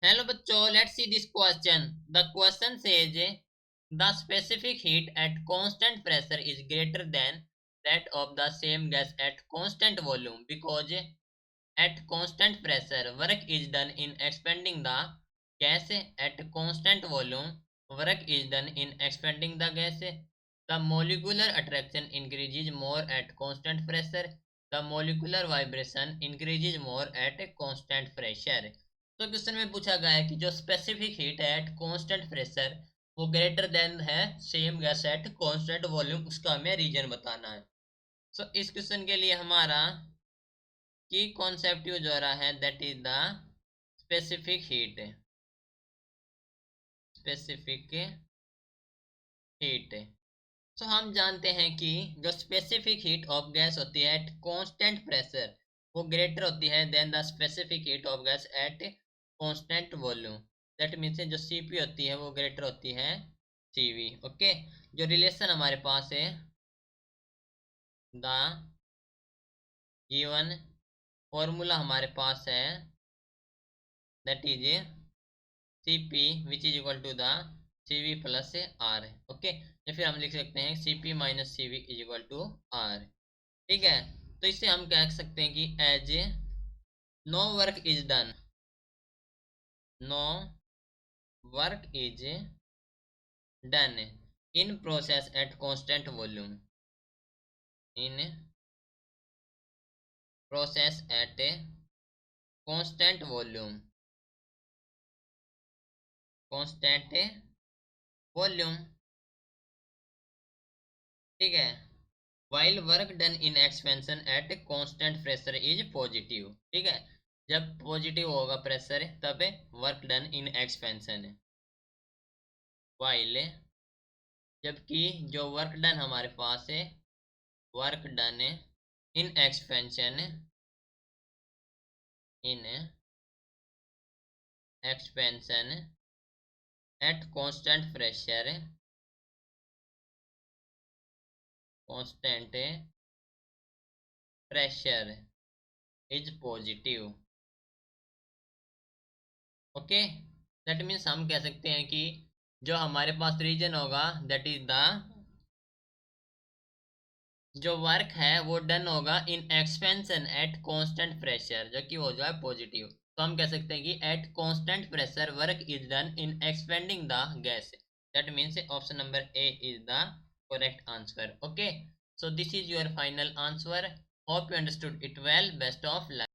Hello bachcho, let's see this question. The question says the specific heat at constant pressure is greater than that of the same gas at constant volume because at constant pressure work is done in expanding the gas. At constant volume work is done in expanding the gas. The molecular attraction increases more at constant pressure. The molecular vibration increases more at a constant pressure. तो question में पूछा गया है कि जो specific heat है at constant pressure वो greater than है same gas at constant volume, उसका हमें रीजन बताना है। सो इस क्वेश्चन के लिए हमारा की कॉन्सेप्ट यूज हो रहा है, that is the specific heat. Specific heat. So हम जानते हैं कि जो स्पेसिफिक हीट ऑफ गैस होती है एट कांस्टेंट प्रेशर वो ग्रेटर होती है than the specific heat of gas at constant volume. That means जो सीपी होती है वो ग्रेटर होती है सीवी। ओके, जो रिलेशन हमारे पास है, द गिवन फॉर्मूला हमारे पास है, that is Cp which is equal to the Cv plus R. Okay, या फिर हम लिख सकते हैं Cp minus Cv is equal to R. ठीक है, तो इससे हम कह सकते हैं कि as no work is done, no work is done in process at constant volume, in process at constant volume, constant volume. ठीक है, while work done in expansion at constant pressure is positive। ठीक है, जब positive होगा pressure तब work done in expansion है। while, जबकि जो वर्क डन हमारे पास है, work done in expansion, in expansion eight constant pressure, constant pressure is positive. Okay, that means हम कह सकते हैं कि जो हमारे पास रीजन होगा दैट इज द, जो वर्क है वो डन होगा in expansion eight constant pressure, जो कि हो जाए पॉजिटिव। तो हम कह सकते हैं कि eight constant pressure work is done in expanding the gas. That means option number A is the correct answer. Okay, so this is your final answer. Hope you understood it well. Best of luck.